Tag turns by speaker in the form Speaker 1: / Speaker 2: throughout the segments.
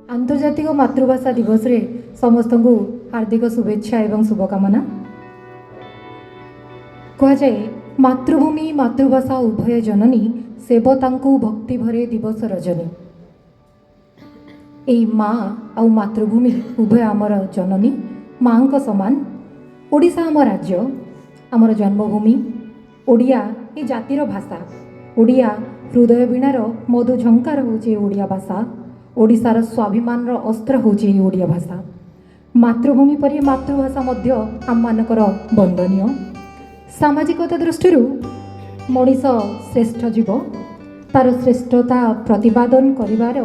Speaker 1: आंतर्जातिक मातृभाषा दिवस रे समस्त को हार्दिक शुभेच्छा एवं शुभकामना। कह जाए मातृभूमि मातृभाषा उभय जननी सेवतांकु भक्ति भरे दिवस रजनी। एई माँ आ मातृभूमि उभय आमर जननी माँ को समान। ओडिशा आम राज्य आमर जन्मभूमि। ओडिया ए जातिर भाषा। ओडिया हृदय वीणार मधु झंकार होचे ओडिया भाषा। ओडिशार स्वाभिमान अस्त्र होचे ओडिया भाषा। मातृभूमि परि मातृभाषा मध्य आम मानकर वंदनीय। सामाजिकता दृष्टि मनीष श्रेष्ठ जीव। तार श्रेष्ठता प्रतिपादन करिवार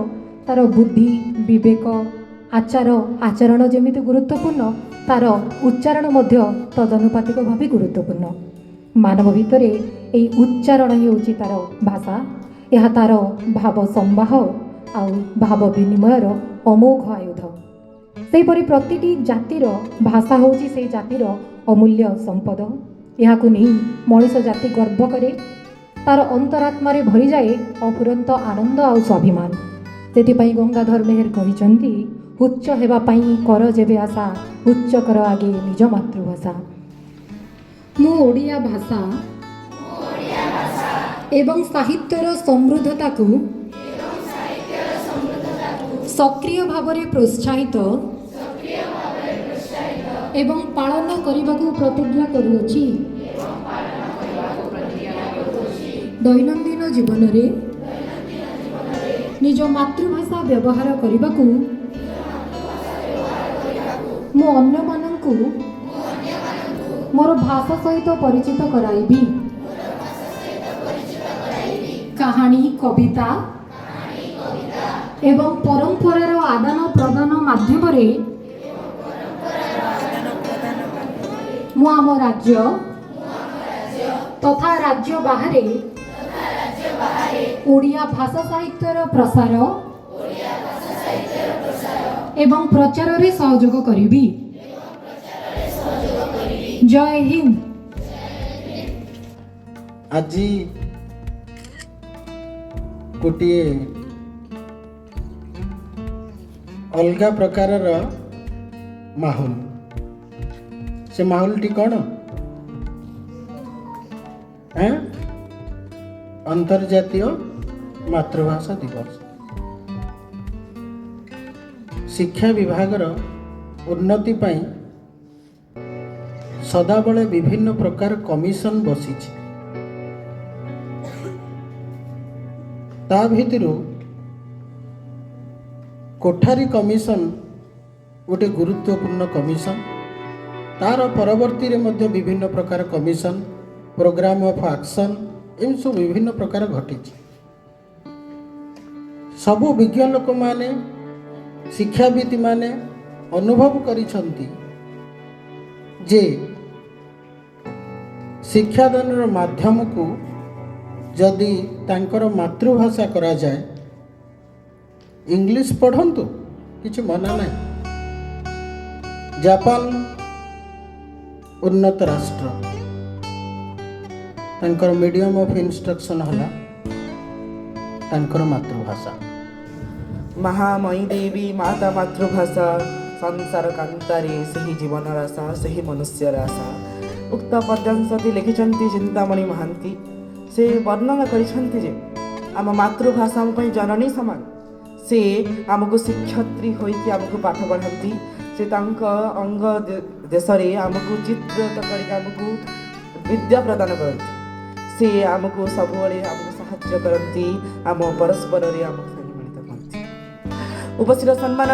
Speaker 1: तार बुद्धि विवेक आचार आचरण जेमिति गुरुत्वपूर्ण तार उच्चारण मध्य तदनुपातिक भाव गुरुत्वपूर्ण। मानव भितर यही उच्चारण ही होची तार भाषा। यह तार भाव संवाह आउ भाव विनिमयर अमोघ आयुध। सेहीपरि प्रतिटी जातिर भाषा होची से जातिर अमूल्य संपद। यहाकु नहीं मनीष जाति गर्व करे। तार अंतरात्मा भरी जाए अफुरंत आनंद आउ स्वाभिमान। सेथिपाई गंगाधर मेहर कहिसंती उच्च हेबा पाई कर जेबे आशा उच्च कर आगे निज मातृभाषा। मो ओडिया भाषा एवं साहित्यर समृद्धता को सक्रिय भाव में प्रोत्साहित एवं पालन करने को प्रतिज्ञा करुछि। दैनंदिन जीवन रे निज मातृभाषा व्यवहार करने को मो अन्य माननकु मोर भाषा सहित परिचित कराइबी। कहानी कविता एवं परंपरार आदान प्रदान माध्यम रे मु आम राज्य तथा राज्य बाहर ओडिया भाषा साहित्यर प्रसार एवं प्रचार रे सहयोग करिबी। जय हिंद।
Speaker 2: आज गोटे अलगा प्रकार माहौल। से माहौल टी कौन है? अंतर्जातीय मातृभाषा दिवस। शिक्षा विभाग उन्नति पाई सदाबले विभिन्न प्रकार कमिशन बसी। ता भितर कोठारी कमिशन गोटे गुरुत्वपूर्ण कमिशन। तार परवर्ती रे मध्य विभिन्न प्रकार कमिशन प्रोग्राम ऑफ एक्शन एम सब विभिन्न प्रकार घटी। सबु विज्ञ लोक माने शिक्षाविद माने अनुभव करिसंती जे शिक्षादान माध्यम को जदि तांकर मातृभाषा करा जाए इंग्लिश पढ़ंतु किछि मना नहीं। जापान उन्नत राष्ट्र तांकर मीडियम ऑफ इंस्ट्रक्शन हला तांकर मातृभाषा।
Speaker 3: महामयी देवी माता मातृभाषा संसार कांतारे सही जीवन आशा सही मनुष्यर आशा। उक्त पद्यांशति लिखिछन्ति चिंतामणि महांती। से वर्णना करिछन्ति जे आम मातृभाषा आम पई जननी समान। से आमको शिक्षत्री होइकि आमको पाठ पढ़ाती। से तांका अंग देश रे आमको चित्रित करके आमको विद्या प्रदान करती। से आमको सबुबले आमको सहाय्य करती। आम परस्पर रे आमको मिलित करती। उपस्थित सम्मान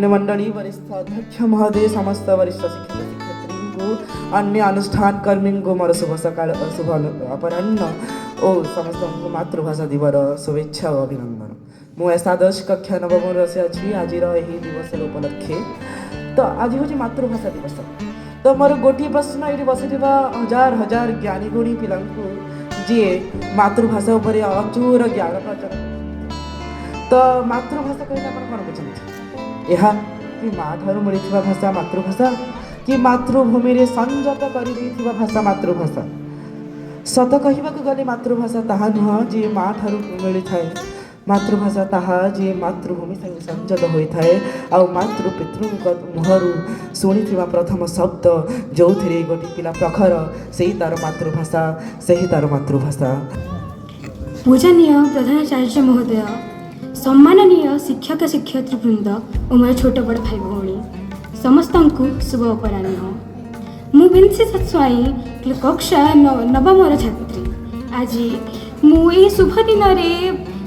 Speaker 3: मंडली वरिष्ठ अध्यक्ष महोदय समस्त वरिष्ठ शिक्षक शिक्षयित्री को अन्य अनुष्ठान कर्मी को मोर शुभ सकाल शुभ अपराह्न और समस्त मातृभाषा दिवस शुभेच्छा और अभिनंदन। मु एकादश कक्षा नवम से अच्छी आज यही दिवस उपलक्षे। तो आज हूँ मातृभाषा दिवस। तो मोर गोटे प्रश्न ये बस हजार हजार ज्ञानी गुणी पिला जी मातृभाषा उपर अचूर ज्ञान प्रचार। तो मातृभाषा कहले आप कौन बुझे? यह कि माँ ठार मिली भाषा मातृभाषा कि मातृभूमि रे संजत कर भाषा मातृभाषा। सत कहवाक गले मातृभाषा ताहा नुह जी माँ ठार मिली थाए ମାତୃଭାଷା ତାହା ଯିଏ ମାତୃଭୂମି ସାଙ୍ଗେ ସଂଯୋଗ ହୋଇଥାଏ ଆଉ ମାତୃ ପିତୃଙ୍କ ମୁହଁରୁ ଶୁଣିଥିବା ପ୍ରଥମ ଶବ୍ଦ ଯେଉଁଥିରେ ଗୋଟିଏ ପିଲା ପ୍ରଖର ସେହି ତାର ମାତୃଭାଷା ସେହି ତାର ମାତୃଭାଷା।
Speaker 4: पूजनीय प्रधानाचार्य महोदय, सम्माननीय शिक्षक शिक्षयित्रीवृंद और मोर छोट बड़ भाई भौणी समस्त को शुभ अपराह्न। मु बिंसी सत्स्वाई कक्षा नवमर छात्री। आज मु शुभ दिन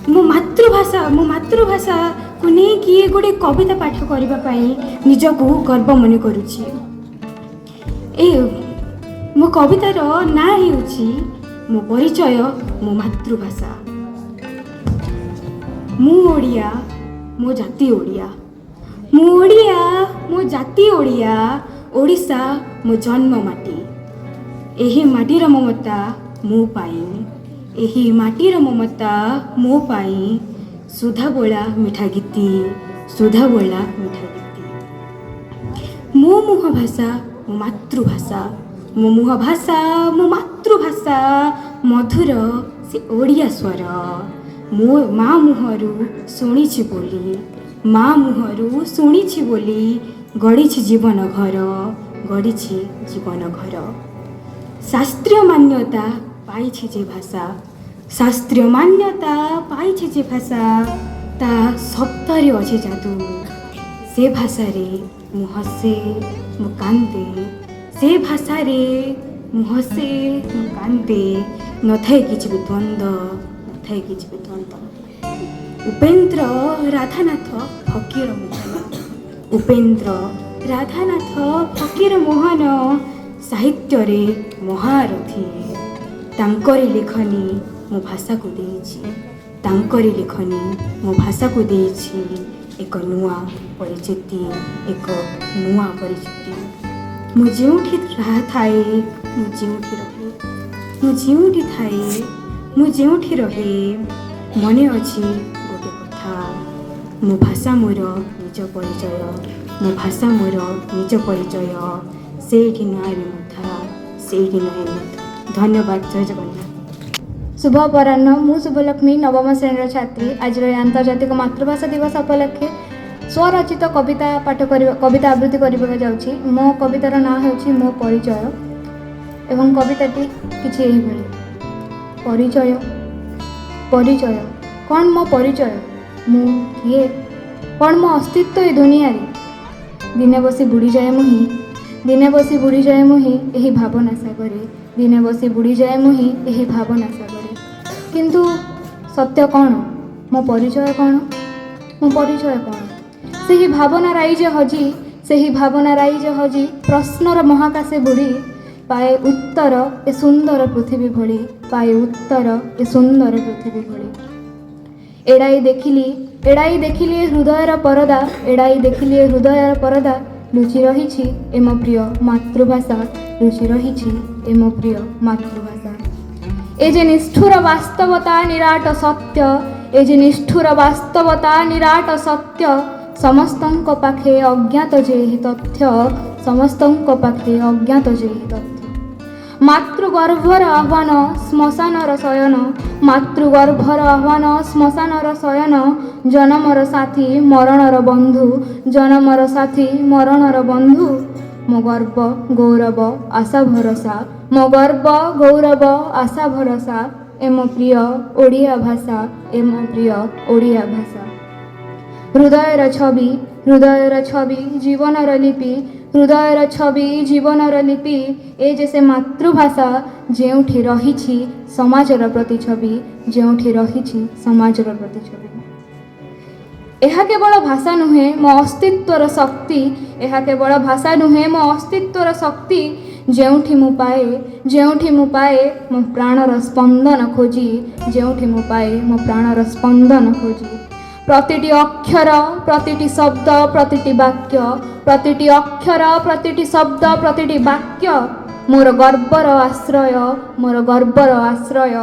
Speaker 4: मो मातृभाषा को लेकिन गोटे कविता पाठ करने निजको गर्व मन करुच्ची। मो कवितार ना हेउची मो परिचय मो मातृभाषा। मु ओडिया मो जाति ओडिया, मु ओडिया मो जाति ओडिया, ओडिशा मो जन्म माटी। एही माटीर ममता मो पाई, एही माटीर ममता मो पाई। सुधा बोला मिठा गीति, सुधा बोला मिठा गीति। मो मुह भाषा मो मातृभाषा, मो मुह भाषा मो मातृभाषा। मधुर से ओडिया स्वर मो माँ मुहरु शुणिछि बोली, माँ मुहरु शुणिछि बोली गढ़िछि जीवन घर, गढ़िछि जीवन घर। शास्त्रीय मान्यता पाइछि जे भाषा, शास्त्रीय मान्यता पाइछि जे भाषा ता शब्दरे अछि जादू। से भाषा रे मु हसे मु कांदे, से भाषा रे मु हसे मु कांदे। नथाय किछि भी द्वंद्व, नथाय किछि भी द्वंद्व। उपेन्द्र राधानाथ फकीर मोहन, उपेन्द्र राधानाथ फकीर मोहन साहित्य रे महारथी। तांकरी लेखनी मो भाषा को देइछि, तांकरी लेखनी मो भाषा को देइछि एक नुआ परिचिति, एक नुआ परिचिति। मु जोठी थाए मु जोठी रहे, मु जोठी थाए मु जोठी रहे। मने अछि गोटे कथा, मो भाषा मोर निज परिचय, मो भाषा मोर निज परिचय। सेठी नय मुथा, सेठी नय मुथा। धन्यवाद। जय जगन्नाथ।
Speaker 5: शुभ अपराह्न। मु शुभलक्ष्मी नवम श्रेणी छात्री। आज आंतर्जातिक मातृभाषा दिवस उपलक्षे स्वरचित कविता पाठ कर कविता आवृत्ति करने जाऊँगी। मो कवितार ना होची मो परिचय एवं कविताटी किछि एही भଳି। परिचय परिचय कौन मो परिचय, मु किए, कौन मो अस्तित्व ए दुनिया रे। दिने बसी बुड़ी जाए मुही, दिने बसी बुड़ी जाए मुही एही भावना सागरे, दिने बसी बुड़ी जाए मुही एही भावना सागरे। किंतु सत्य कौन, मो परिचय कौन, मो परिचय कौन। सेही भावना राइजे हजी, सेही भावना राइजे हजी प्रश्नर महाकाशे बुड़ी पाए उत्तर ए सुंदर पृथ्वी भली, पाए उत्तर ए सुंदर पृथ्वी भली। एड़ाई देखिली हृदयर परदा, एड़ाई देखिली हृदयर परदा लुचि रहिछि ए मो प्रिय मातृभाषा, लुचि रहिछि ए मो प्रिय मातृभाषा। ए जे निष्ठुर वास्तवता निराट सत्य, ए जे निष्ठुर वास्तवता निराट सत्य। समस्तंक पाखे अज्ञात जेहि तथ्य, समस्तंक पाखे अज्ञात जेहि तथ्य। मातृगर्भर आह्वान श्मशानर शयन, मातृगर्भर आह्वान श्मशानर शयन। जनमर साथी मरणर बंधु, जनमर साथी मरणर बंधु। मो गर्व गौरव आशा भरोसा, मो गर्व गौरव आशा भरोसा। ए मो प्रिय ओडिया भाषा, ए मो प्रिय ओडिया भाषा। हृदयर छवि जीवनर लिपि, हृदयर छवि जीवनर लिपि। ए जे से मातृभाषा जेउठी रहिछि समाजर प्रतिछवि, जेउठी रहिछि समाजर प्रतिछवि। एहा केवल भाषा नुहे मो अस्तित्वर शक्ति, एहा केवल भाषा नुहे मो अस्तित्वर शक्ति। जेउठी मु पाए मो प्राणर स्पंदन खोजी, जेउठी मु पाए मो प्राणर स्पंदन खोजी। प्रतिटी अक्षर प्रतिटी शब्द प्रतिटी वाक्य, प्रतिटी अक्षर प्रतिटी शब्द प्रतिटी वाक्य मोर गर्वर आश्रय, मोर गर्वर आश्रय।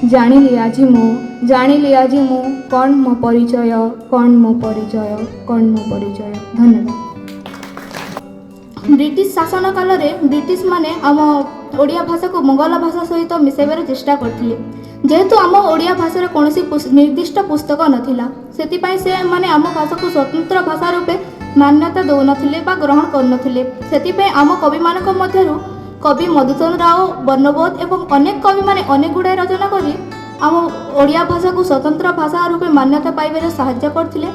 Speaker 5: जानिली आज मु कौन मो परिचय, कौन मो परिचय, कौन मो परिचय। धन्यवाद।
Speaker 6: ब्रिटिश शासन काल में ब्रिटिश माने आम ओडिया भाषा को मोगल भाषा सहित मिसाइबार चेष्टा करथिले।
Speaker 5: ଯେହେତୁ ଆମ ଓଡ଼ିଆ ଭାଷାରେ କୌଣସି ନିର୍ଦ୍ଦିଷ୍ଟ ପୁସ୍ତକ ନଥିଲା, ସେଥିପାଇଁ ସେମାନେ ଆମ ଭାଷାକୁ ସ୍ୱତନ୍ତ୍ର ଭାଷା ରୂପେ ମାନ୍ୟତା ଦେଉନଥିଲେ ବା ଗ୍ରହଣ କରୁନଥିଲେ। ସେଥିପାଇଁ ଆମ କବିମାନଙ୍କ ମଧ୍ୟରୁ କବି ମଧୁସୂଦନ ରାଓ, ବର୍ଣ୍ଣବୋଧ ଏବଂ ଅନେକ କବିମାନେ ଅନେକ ଗୁଡ଼ାଏ ରଚନା କରି ଆମ ଓଡ଼ିଆ ଭାଷାକୁ ସ୍ୱତନ୍ତ୍ର ଭାଷା ରୂପେ ମାନ୍ୟତା ପାଇବାରେ ସାହାଯ୍ୟ କରିଥିଲେ।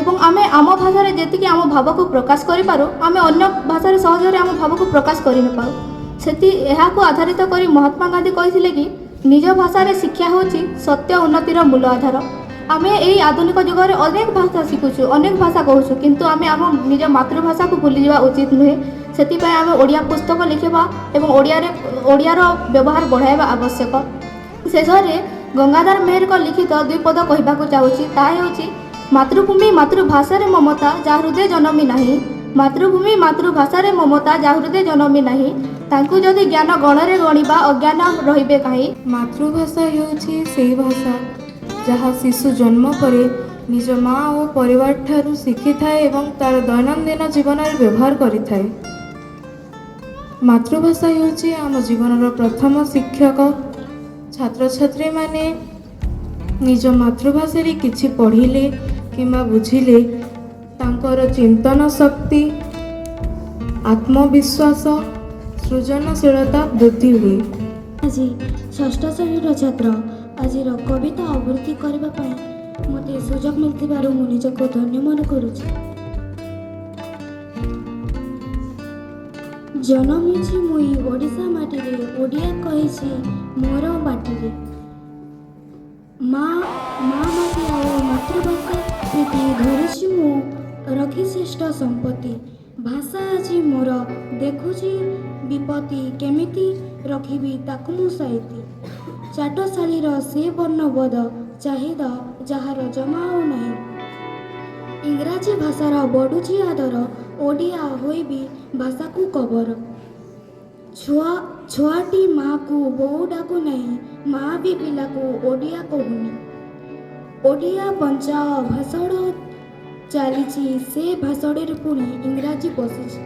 Speaker 5: ଏବଂ ଆମେ ଆମ ଭାଷାରେ ଯେତିକି ଆମ ଭାବକୁ ପ୍ରକାଶ କରିପାରୁ, ଆମେ ଅନ୍ୟ ଭାଷାରେ ସହଜରେ ଆମ ଭାବକୁ ପ୍ରକାଶ କରିନପାରୁ। ଏହାକୁ ଆଧାରିତ କରି ମହାତ୍ମା ଗାନ୍ଧୀ କହିଥିଲେ କି ନିଜ ଭାଷାରେ ଶିକ୍ଷା ହେଉଛି ସତ୍ୟ ଉନ୍ନତିର ମୂଳ ଆଧାର। ଆମେ ଏହି ଆଧୁନିକ ଯୁଗରେ ଅନେକ ଭାଷା ଶିଖୁଛୁ, ଅନେକ ଭାଷା କହୁଛୁ, କିନ୍ତୁ ଆମେ ଆମ ନିଜ ମାତୃଭାଷାକୁ ଭୁଲିଯିବା ଉଚିତ ନୁହେଁ। ସେଥିପାଇଁ ଆମେ ଓଡ଼ିଆ ପୁସ୍ତକ ଲେଖିବା ଏବଂ ଓଡ଼ିଆର ବ୍ୟବହାର ବଢ଼ାଇବା ଆବଶ୍ୟକ। ଶେଷରେ ଗଙ୍ଗାଧର ମେହେରଙ୍କ ଲିଖିତ ଦୁଇ ପଦ କହିବାକୁ ଚାହୁଁଛି, ତାହା ହେଉଛି ମାତୃଭୂମି ମାତୃଭାଷାରେ ମମତା ଯାହା ହୃଦୟ ଜନମି ନାହିଁ। ମାତୃଭୂମି ମାତୃଭାଷାରେ ମମତା ଯାହା ହୃଦୟ ଜନମି ନାହିଁ, ତାଙ୍କୁ ଯଦି ଜ୍ଞାନ ଗଣରେ ଗଣିବା ଅଜ୍ଞାନ ରହିବେ କାହିଁ।
Speaker 6: ମାତୃଭାଷା ହେଉଛି ସେହି ଭାଷା ଯାହା ଶିଶୁ ଜନ୍ମ ପରେ ନିଜ ମା ଓ ପରିବାର ଠାରୁ ଶିଖିଥାଏ ଏବଂ ତାର ଦୈନନ୍ଦିନ ଜୀବନରେ ବ୍ୟବହାର କରିଥାଏ। ମାତୃଭାଷା ହେଉଛି ଆମ ଜୀବନର ପ୍ରଥମ ଶିକ୍ଷକ। ଛାତ୍ରଛାତ୍ରୀମାନେ ନିଜ ମାତୃଭାଷାରେ କିଛି ପଢ଼ିଲେ କିମ୍ବା ବୁଝିଲେ ତାଙ୍କର ଚିନ୍ତନ ଶକ୍ତି, ଆତ୍ମବିଶ୍ୱାସ, ସୃଜନଶୀଳତା ବୃଦ୍ଧି ହୁଏ।
Speaker 4: ଆଜି ଷଷ୍ଠ ଶ୍ରେଣୀର ଛାତ୍ର ଆଜିର କବିତା ଆବୃତ୍ତି କରିବା ପାଇଁ ମୋତେ ସୁଯୋଗ ମିଳିଥିବାରୁ ମୁଁ ନିଜକୁ ଧନ୍ୟ ମନେ କରୁଛି। ଜନମିଛି ମୁଇଁ ଓଡ଼ିଶା ମାଟିରେ, ଓଡ଼ିଆ କହିଛି ମୋର ବାଟିରେ। ମା ମାଟି ଆଉ ମାତୃଭାଷା ପ୍ରୀତି ଧରିଛି ମୁଁ ରଖି ଶ୍ରେଷ୍ଠ ସମ୍ପତ୍ତି। ଭାଷା ଆଜି ମୋର ଦେଖୁଛି ବିପତ୍ତି, କେମିତି ରଖିବି ତାକୁ ମୁଁ ସାଇତି। ଚାଟଶାଳୀର ସେ ବର୍ଣ୍ଣବୋଧ ଚାହିଦା ଯାହାର ଜମା ଆଉ ନାହିଁ। ଇଂରାଜୀ ଭାଷାର ବଢ଼ୁଛି ଆଦର, ଓଡ଼ିଆ ହୋଇବି ଭାଷାକୁ କବର। ଛୁଆଟି ମାଆକୁ ବୋଉ ଡାକୁ ନାହିଁ, ମା ବି ପିଲାକୁ ଓଡ଼ିଆ କହୁନି। ଓଡ଼ିଆ ବଞ୍ଚାଅ ଭାଷଣ ଚାଲିଛି, ସେ ଭାଷଣରେ ପୁଣି ଇଂରାଜୀ ପଶିଛି।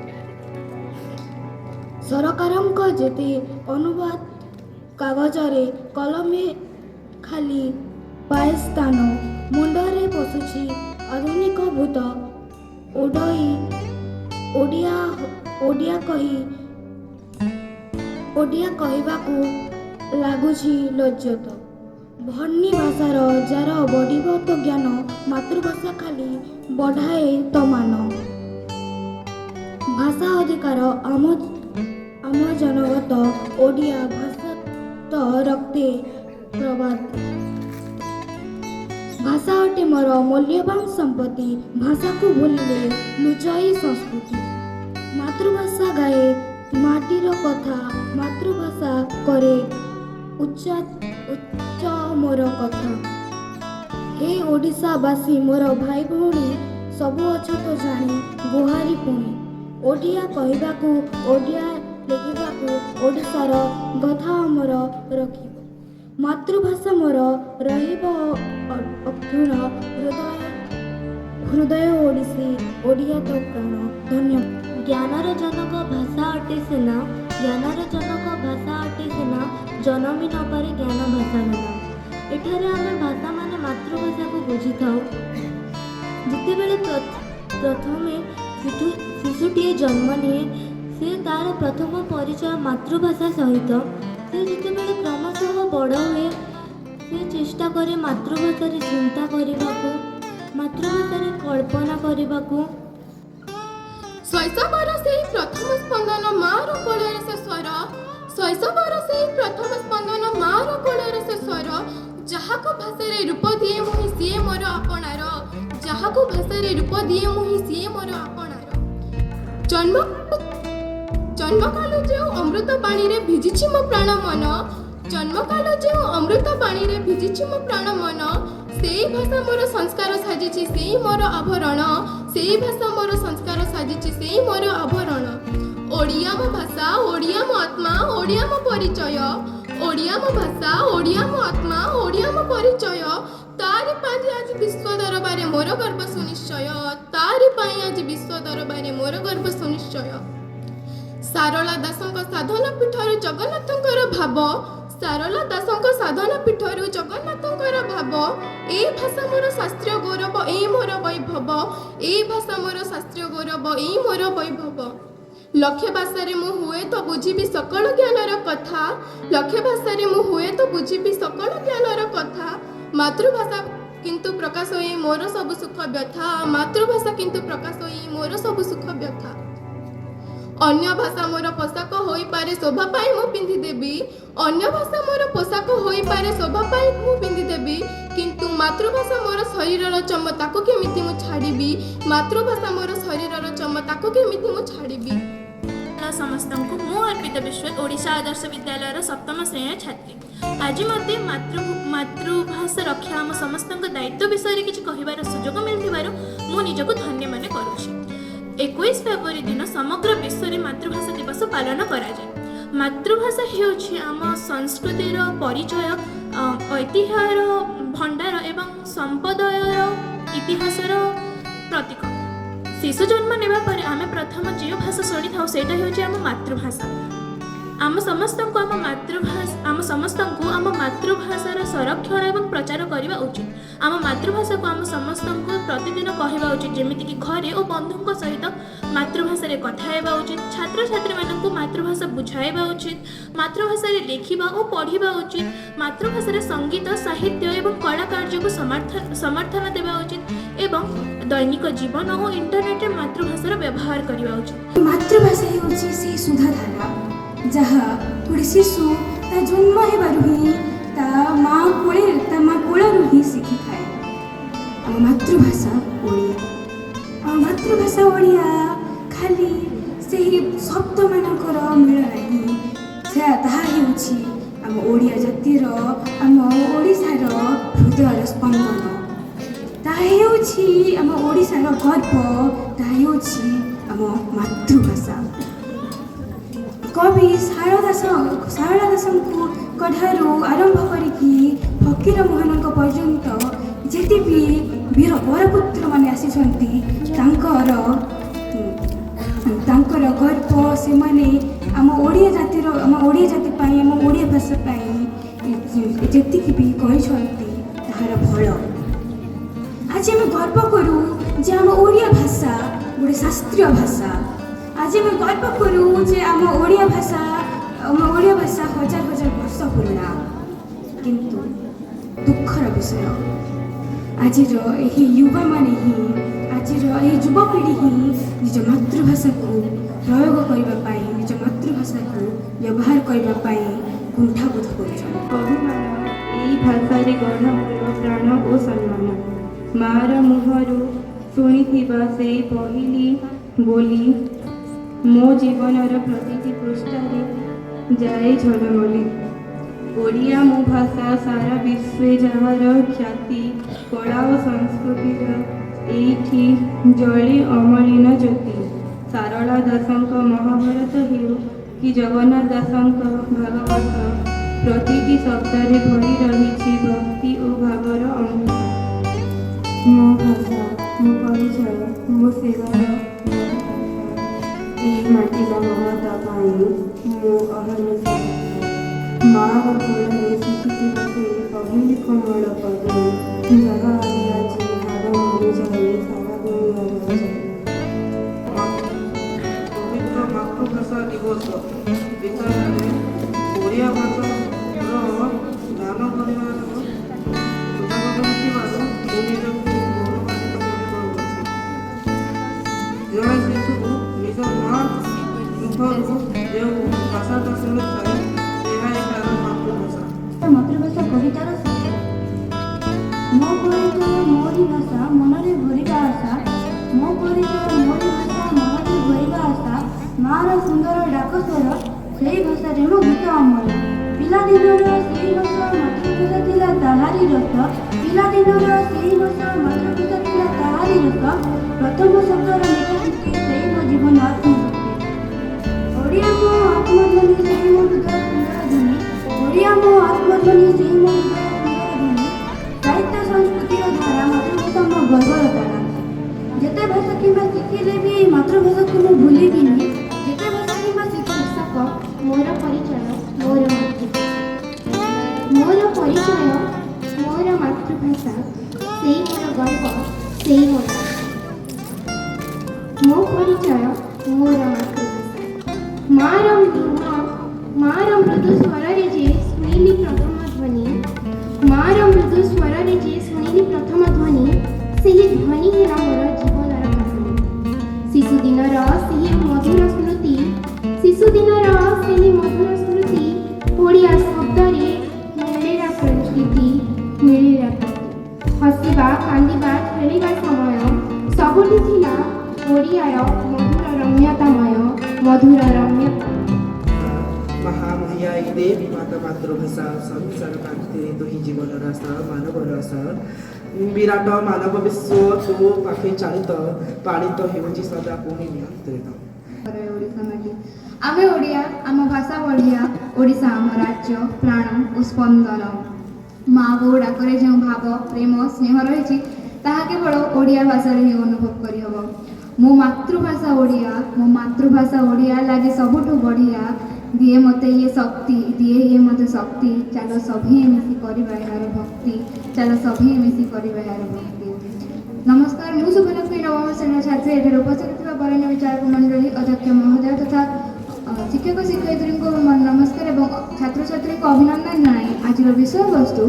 Speaker 4: ସରକାରଙ୍କ ଯେତେ ଅନୁବାଦ କାଗଜରେ କଲମେ ଖାଲି ପାଏ ସ୍ଥାନ, ମୁଣ୍ଡରେ ପଶୁଛି ଆଧୁନିକ ଭୂତ ଉଡ଼ଇ। ଓଡ଼ିଆ କହିବାକୁ ଲାଗୁଛି ଲଜ୍ଜତ। ଭର୍ଣ୍ଣି ଭାଷାର ଯାର ବଢ଼ିବ ତ ଜ୍ଞାନ, ମାତୃଭାଷା ଖାଲି ବଢ଼ାଏ ତ ମାନ। ଭାଷା ଅଧିକାର ଆମ ଜନଗତ, ଓଡ଼ିଆ ଭାଷା ତ ରକ୍ତେ ପ୍ରବାଦ। ଭାଷା ଅଟେ ମୋର ମୂଲ୍ୟବାନ ସମ୍ପତ୍ତି, ଭାଷାକୁ ଭୁଲିଲେ ଲୁଚାଇ ସଂସ୍କୃତି। ମାତୃଭାଷା ଗାଏ ମାଟିର କଥା, ମାତୃଭାଷା କରେ ଉଚ୍ଚ ମୋର କଥା। ହେ ଓଡ଼ିଶାବାସୀ ମୋର ଭାଇ ଭଉଣୀ, ସବୁ ଅଛତ ଜାଣି ଗୁହାରି ପୁଣି। ଓଡ଼ିଆ କହିବାକୁ, ଓଡ଼ିଆ ଲେଖିବାକୁ, ଓଡ଼ିଶାର କଥା ଆମର ରଖିବ। ମାତୃଭାଷା ମୋର ରହିବ ଅକ୍ଷୁଣ, ହୃଦୟ ଓଡ଼ିଶୀ, ଓଡ଼ିଆ ତ ପ୍ରାଣ। ଧନ୍ୟବାଦ।
Speaker 7: ଜ୍ଞାନର ଜନକ ଭାଷା ଅଟେ ସିନା, ଜ୍ଞାନର ଜନକ ଭାଷା ଅଟେ ସିନା, ଜନମି ନ ପାରେ ଜ୍ଞାନ ଭାଷା ବିନା। ଏଠାରେ ଆମେ ଭାଷା ମାନେ ମାତୃଭାଷାକୁ ବୁଝିଥାଉ। ଯେତେବେଳେ ପ୍ରଥମେ ଶିଶୁଟିଏ ଜନ୍ମ ନିଏ, ସେ ତାର ପ୍ରଥମ ପରିଚୟ ମାତୃଭାଷା ସହିତ। ସେ ଯେତେବେଳେ କ୍ରମଶଃ ବଡ଼ ହୁଏ, ସେ ଚେଷ୍ଟା କରେ ମାତୃଭାଷାରେ ଚିନ୍ତା କରିବାକୁ, ମାତୃଭାଷାରେ କଳ୍ପନା କରିବାକୁ।
Speaker 8: ଶୈଶବର ସେହି ପ୍ରଥମ ସ୍ପନ୍ଦନ ମା'ର କୋଳରେ ସେ ସ୍ୱର, ଶୈଶବର ସେହି ପ୍ରଥମ ସ୍ପନ୍ଦନ ମା'ର କୋଳରେ ସେ ସ୍ୱର। ଯାହାକୁ ଭାଷାରେ ରୂପ ଦିଏ ମୁହିଁ ସିଏ ମୋର ଆପଣାର, ଯାହାକୁ ଭାଷାରେ ରୂପ ଦିଏ ମୁହିଁ ସିଏ ମୋର ଆପଣାର। ଜନ୍ମକାଳ ଯେଉଁ ଅମୃତ ପାଣିରେ ଭିଜିଛି ମୋ ପ୍ରାଣ ମନ, ଜନ୍ମକାଳ ଯେଉଁ ଅମୃତ ପାଣିରେ ଭିଜିଛି ମୋ ପ୍ରାଣ ମନ। ସେଇ ଭାଷା ମୋର ସଂସ୍କାର ସାଜିଛି, ସେଇ ମୋର ଆଭରଣ, ସେଇ ଭାଷା ମୋର ସଂସ୍କାର ସାଜିଛି, ସେଇ ମୋର ଆଭରଣ। ଓଡ଼ିଆ ମୋ ଭାଷା, ଓଡ଼ିଆ ମୋ ଆତ୍ମା, ଓଡ଼ିଆ ମୋ ପରିଚୟ। ଓଡ଼ିଆ ମୋ ଭାଷା, ଓଡ଼ିଆ ମୋ ଆତ୍ମା, ଓଡ଼ିଆ ମୋ ପରିଚୟ। ତାରି ପାଇଁ ଆଜି ବିଶ୍ୱ ଦରବାରେ ମୋର ଗର୍ବ ସୁନିଶ୍ଚୟ, ତାରି ପାଇଁ ଆଜି ବିଶ୍ୱ ଦରବାରେ ମୋର ଗର୍ବ ସୁନିଶ୍ଚୟ। ସାରଳା ଦାସଙ୍କ ସାଧନ ପୀଠର ଜଗନ୍ନାଥଙ୍କର ଭାବ, ସାରଳା ଦାସଙ୍କ ସାଧନା ପୀଠରୁ ଜଗନ୍ନାଥଙ୍କର ଭାବ, ଏ ଭାଷା ମୋର ଶାସ୍ତ୍ରୀୟ ଗୌରବ, ଏଇ ମୋର ବୈଭବ, ଏ ଭାଷା ମୋର ଶାସ୍ତ୍ରୀୟ ଗୌରବ, ଏଇ ମୋର ବୈଭବ। ଲକ୍ଷେ ଭାଷାରେ ମୁଁ ହୁଏତ ବୁଝିବି ସକଳ ଜ୍ଞାନର କଥା, ଲକ୍ଷେ ଭାଷାରେ ମୁଁ ହୁଏତ ବୁଝିବି ସକଳ ଜ୍ଞାନର କଥା, ମାତୃଭାଷା କିନ୍ତୁ ପ୍ରକାଶ ହୋଇ ମୋର ସବୁ ସୁଖ ବ୍ୟଥା, ମାତୃଭାଷା କିନ୍ତୁ ପ୍ରକାଶ ହୋଇ ମୋର ସବୁ ସୁଖ ବ୍ୟଥା। ଅନ୍ୟ ଭାଷା ମୋର ପୋଷାକ ହୋଇପାରେ ଶୋଭା ପାଇଁ ମୁଁ ପିନ୍ଧିଦେବି, ଅନ୍ୟ ଭାଷା ମୋର ପୋଷାକ ହୋଇପାରେ ଶୋଭା ପାଇଁ ମୁଁ ପିନ୍ଧିଦେବି, କିନ୍ତୁ ମାତୃଭାଷା ମୋର ଶରୀରର ଚମ, ତାକୁ କେମିତି ମୁଁ ଛାଡ଼ିବି, ମାତୃଭାଷା ମୋର ଶରୀରର ଚମ, ତାକୁ କେମିତି ମୁଁ ଛାଡ଼ିବି।
Speaker 9: ସମସ୍ତଙ୍କୁ ମୁଁ अर्पिता विश्व ओडिशा आदर्श विद्यालय सप्तम श्रेणी छात्री। आज मत मातृभाषा रक्षा आम समस्त दायित्व विषय किसी कहबार सुजोग मिलथिबारु मु निजको धन्य मन करुछि। 21 फेब्रुआरी दिन समग्र विश्व में मातृभाषा दिवस पालन करा जाय। मातृभाषा हेउछि आम संस्कृतिर परिचय, ऐतिह्यर भंडार एवं संपदयर इतिहासर प्रतीक। शिशु जन्म नेबा परे आमे प्रथम जो भाषा शुणी था सेटा हेउछि आम मातृभाषा। आम समस्त को आम मातृभाषार संरक्षण एवं प्रचार करने उचित। आम मातृभाषा को आम समस्त को प्रतिदिन कहवा उचित, जमीक घरे और बंधु सहित मातृभाषा कथा हेबा उचित। छात्र छात्री मानक मातृभाषा बुझाइबा उचित, मातृभाषा लिखिबा और पढ़िबा उचित, मातृभाषा संगीत साहित्य एवं कला कार्य को समर्थन देवा उचित एवं दैनिक जीवन और इंटरनेट मातृभाषार व्यवहार करवा उचित।
Speaker 4: मातृभाषा हेउछि से सुधाधारा जहाँ गोटे शिशु ता जन्म हेबारु ही ता माँ कोलरु ही शिखि थाए। आम मातृभाषा ओडिया, आम मातृभाषा ओडिया खाली से शब्द मानकर मेल नहीं, ताहा हेउछि आम ओडिया जातिर आम ओडिशार हृदयर स्पंदन, ताहा हेउछि आम ओडिशार गर्व, ताहा हेउछि आम मातृभाषा। कवि सारला दासन ठारू आरंभ करिकी फकीर मोहन पर्यंत जेते भी वीर बरपुत्र माने आसीछंती तांकर गर्व से माने आम ओडिया जाति पाई आम ओडिया भाषा पाई जेतिकी भी कहिछंती ताहार फल। आज आम गर्व करू जे आम ओडिया भाषा गोटे शास्त्रीय भाषा। आज आम गर्व करू जे आम ओडिया भाषा हजार हजार वर्ष पुराना। किंतु दुखर विषय आज युवा माने ही आज युवपीढ़ी ही निज मातृभाषा को प्रयोग करने निज मातृभाषा को व्यवहार करने कुंठाबोध कर
Speaker 10: भाषा गढ़ा प्राण और सम्मान मार मुहरु शुणी से पहली बोली मो जीवनर प्रतिटी पृष्ठारे जाए झलमली। ओडिया मो भाषा सारा विश्व जार ख्याति कला और संस्कृतिर एठी जले अमलिन ज्योति। सारला दासंक महाभारत हेउ कि जगन्नाथ दासंक भागवत प्रतिटी शब्दरे भरी रही भक्ति और भावर अमृत। मो भाषा मो परिचय मो सेवार माटिला ममता पाई मो अहर्निश माँ कोलरे शिखिति से पहली कमल पद जहाँ आदि आज हार मरी जाए सारा दुनिया जाए।
Speaker 3: पवित्र मातृभाषा दिवस विषय में ओडिया भाषा दान कर जड़े शिशु निज माँ मुखर जो भाषाटा शुणी थाए
Speaker 5: मातृभाषा कवितार मो परिचय मोरी भाषा मनरे भरिबा आशा मो परिचय मोरी भाषा मनरे भरिबा आशा मार सुंदर डाक स्वर से भाषा मो गीत अमर पिलादिनर से भाषा मातृभाषा थिला ताहारी रस पिलादिनर से भाषा मातृभाषा थिला ताहारी रस प्रथम शब्दर निकटि से मो जीवन आत्मशक्ति ओडिया मो आत्मध्वनि से मो हृदय ध्वनि ओडिया मो आत्मध्वनि से मो हृदय ध्वनि साहित्य संस्कृतिर धारा मातृभाषा मो गर्वर धारा जेते भाषा किंबा शिखिले भी मातृभाषा को मु भूलिबिनी जेते भाषा किंबा शिक्षा मोर परिचय मोर मातृभाषा।
Speaker 11: ପରିଚୟ ମୋର ମାତୃଭାଷା, ସେଇ ମୋର ଗର୍ବ, ସେଇ ମୋର ମୋ ପରିଚୟ ମୋର ମାତୃଭାଷା। ମାର ମୃଦୁ ସ୍ୱରରେ ଯେ ଶୁଣିଲି ପ୍ରଥମ ଧ୍ୱନି, ମାର ମୃଦୁ ସ୍ୱରରେ ଯେ ଶୁଣିଲି ପ୍ରଥମ ଧ୍ୱନି, ସେହି ଧ୍ୱନି ହେଲା ମୋର ଜୀବନର କାହାଣୀ। ଶିଶୁଦିନର ସେହି ମଧୁର ସ୍ମୃତି, ଶିଶୁଦିନର ସେହି ମଧୁର ସ୍ମୃତି, ଓଡ଼ିଆ ଶବ୍ଦରେ ମିଳିଲା ସଂସ୍କୃତି, ମିଳିଲା ହସିବା, କାନ୍ଦିବା, ଖେଳିବା ସମୟ ସବୁଠି ଥିଲା ଓଡ଼ିଆର ମଧୁର ରମ୍ୟତାମୟ, ମଧୁର ରମ୍ୟତା।
Speaker 3: महामहियाई देवी माता मातृभाषा संसार कांति तुही जीवन रासा मानव रसा विराट मानव विश्व तू पाखे चालित पालित हेउची सदा पुणी नियंत्रित।
Speaker 5: ଓଡ଼ିଶା ମାଟି ଆମେ ଓଡ଼ିଆ, ଆମ ଭାଷା ବଢ଼ିଆ, ଓଡ଼ିଶା ଆମ ରାଜ୍ୟ, ପ୍ରାଣ ଓ ସ୍ପନ୍ଦନ। ମା ବୋଉ ଡାକରେ ଯେଉଁ ଭାବ, ପ୍ରେମ, ସ୍ନେହ ରହିଛି ତାହା କେବଳ ଓଡ଼ିଆ ଭାଷାରେ ହିଁ ଅନୁଭବ କରିହେବ। ମୋ ମାତୃଭାଷା ଓଡ଼ିଆ, ମୋ ମାତୃଭାଷା ଓଡ଼ିଆ ଲାଗେ ସବୁଠୁ ବଢ଼ିଆ। ଦିଏ ମୋତେ ଇଏ ଶକ୍ତି, ଦିଏ ଇଏ ମୋତେ ଶକ୍ତି, ଚାଲ ସଭିଏ ମିଶି କରିବା ଏହାର ଭକ୍ତି, ଚାଲ ସଭିଏ ମିଶି କରିବା ଏହାର ଭକ୍ତି। ନମସ୍କାର, ମୁଁ ଶୁଭଲକ୍ଷ୍ମୀ ନବମ ଶ୍ରେଣୀର ଛାତ୍ରୀ। ଏଠାରେ ଉପସ୍ଥିତ ଥିବା ବରେଣ୍ୟ ବିଚାରକ ମଣ୍ଡଳୀ, ଅଧ୍ୟକ୍ଷ ମହୋଦୟ ତଥା ଶିକ୍ଷକ ଶିକ୍ଷୟିତ୍ରୀଙ୍କୁ ନମସ୍କାର ଏବଂ ଛାତ୍ରଛାତ୍ରୀଙ୍କୁ ଅଭିନନ୍ଦନ ଜଣାଇ ଆଜିର ବିଷୟବସ୍ତୁ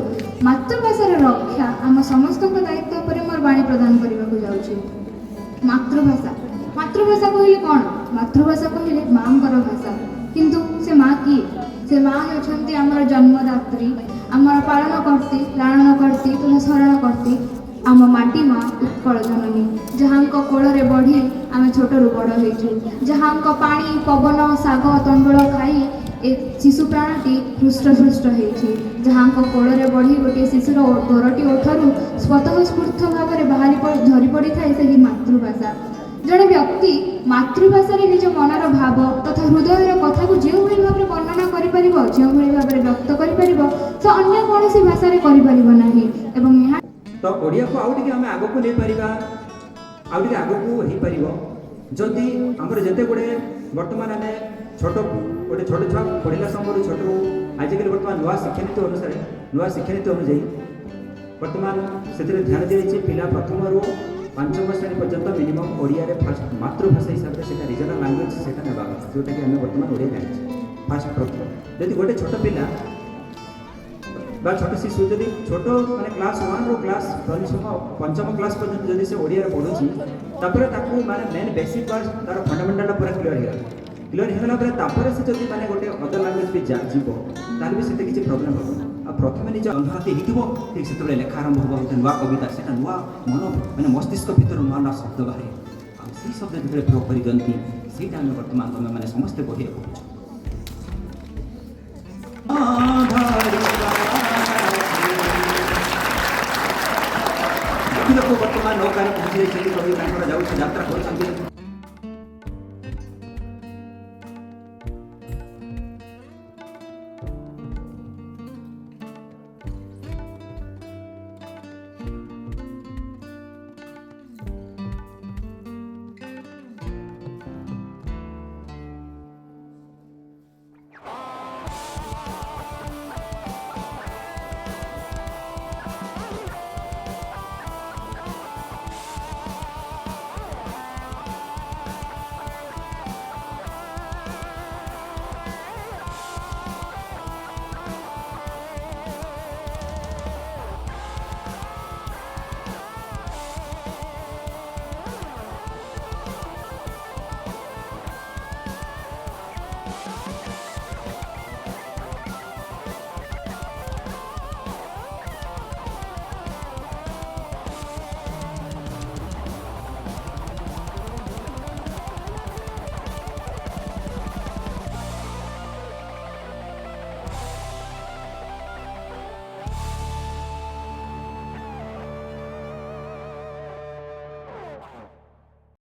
Speaker 5: ମାତୃଭାଷାର ରକ୍ଷା ଆମ ସମସ୍ତଙ୍କ ଦାୟିତ୍ୱ ଉପରେ ମୋର ବାଣୀ ପ୍ରଦାନ କରିବାକୁ ଯାଉଛି। ମାତୃଭାଷା, ମାତୃଭାଷା କହିଲେ କ'ଣ? ମାତୃଭାଷା କହିଲେ ମାଙ୍କର ଭାଷା। କିନ୍ତୁ ସେ ମା କିଏ? ସେ ମା ହେଉଛନ୍ତି ଆମର ଜନ୍ମଦାତ୍ରୀ, ଆମର ପାଳନକର୍ତ୍ତୀ, ଲାଳନକର୍ତ୍ତୀ ତଥା ଶରଣକର୍ତ୍ତୀ, ଆମ ମାଟି ମା, ଉତ୍କଳ ଜନନୀ, ଯାହାଙ୍କ କୋଳରେ ବଢ଼ି ଆମେ ଛୋଟରୁ ବଡ଼ ହୋଇଛୁ, ଯାହାଙ୍କ ପାଣି, ପବନ, ଶାଗ, ତଣ୍ଡୁଳ ଖାଇ ଏ ଶିଶୁ ପ୍ରାଣଟି ହୃଷ୍ଟପୃଷ୍ଟ ହେଇଛି, ଯାହାଙ୍କ କୋଳରେ ବଢ଼ି ଗୋଟିଏ ଶିଶୁର ଦୋରଟି ଓଠରୁ ସ୍ୱତଃସ୍ଫୂର୍ତ୍ତ ଭାବରେ ଝରି ପଡ଼ିଥାଏ ସେହି ମାତୃଭାଷା। ଜଣେ ବ୍ୟକ୍ତି ମାତୃଭାଷାରେ ନିଜ ମନର ଭାବ ତଥା ହୃଦୟର କଥାକୁ ଯେଉଁଭଳି ଭାବରେ ବର୍ଣ୍ଣନା କରିପାରିବ, ଯେଉଁଭଳି ଭାବରେ ବ୍ୟକ୍ତ କରିପାରିବ, ସେ ଅନ୍ୟ କୌଣସି ଭାଷାରେ କରିପାରିବ ନାହିଁ। ଏବଂ ଏହା
Speaker 12: ତ ଓଡ଼ିଆକୁ ଆଉ ଟିକେ ଆମେ ଆଗକୁ ନେଇପାରିବା, ଆଉ ଟିକେ ଆଗକୁ ହେଇପାରିବ ଯଦି ଆମର ଯେତେ ଗୁଡ଼େ ବର୍ତ୍ତମାନ ଆମେ ଛୋଟ ଛୁଆ ପଢ଼ିଲା ସମୟରୁ ଛୋଟରୁ ଆଜିକାଲି ବର୍ତ୍ତମାନ ନୂଆ ଶିକ୍ଷାନୀତି ଅନୁସାରେ, ନୂଆ ଶିକ୍ଷାନୀତି ଅନୁଯାୟୀ ବର୍ତ୍ତମାନ ସେଥିରେ ଧ୍ୟାନ ଦିଆଯାଇଛି ପିଲା ପ୍ରଥମରୁ ପଞ୍ଚମ ଶ୍ରେଣୀ ପର୍ଯ୍ୟନ୍ତ ମିନିମମ୍ ଓଡ଼ିଆରେ ଫାଷ୍ଟ ମାତୃଭାଷା ହିସାବରେ ସେଇଟା ରିଜନାଲ୍ ଲାଙ୍ଗୁଏଜ୍ ସେଇଟା ନେବା କଥା, ଯେଉଁଟାକି ଆମେ ବର୍ତ୍ତମାନ ଓଡ଼ିଆ ଜାଣିଛେ। ଫାଷ୍ଟ ପ୍ରଥମ ଯଦି ଗୋଟେ ଛୋଟ ପିଲା বা ছোট শিশু যদি ছোট মানে ক্লাস 1 রু ক্লাস পঞ্চম ক্লাস পর্যন্ত যদি সে ওড়িয়ার পড়ুছি তারপরে তাকে মানে মেন বেসিক বা তার ফন্ডামেন্টালটা পুরা ক্লিয়ার হয়ে পরে তারপরে সে যদি মানে গোটে অদর লাঙ্গুয়েজ বি যাব তাহলে বি সেটা কিছু প্রবলেম হব। আর প্রথমে নিজ অনুভূতি হইব ঠিক সেতবে লেখা আরম্ভ হব, গোটে নূয়া কবিতা সেটা নূয়া মন মানে মস্তিষ্ক ভিতর নূয়া নূয়া শব্দ বাহারে, আর সেই শব্দ যেতে প্রয়োগ করে দিকে সেইটা আমি বর্তমান তুমি মানে সমস্তে বহিরে পড়ুছ। ବର୍ତ୍ତମାନ ନୌକାରେ ପହଞ୍ଚି ଯାଇଛନ୍ତି, କବି ତାଙ୍କର ଯାଉଛି ଯାତ୍ରା କରୁଛନ୍ତି।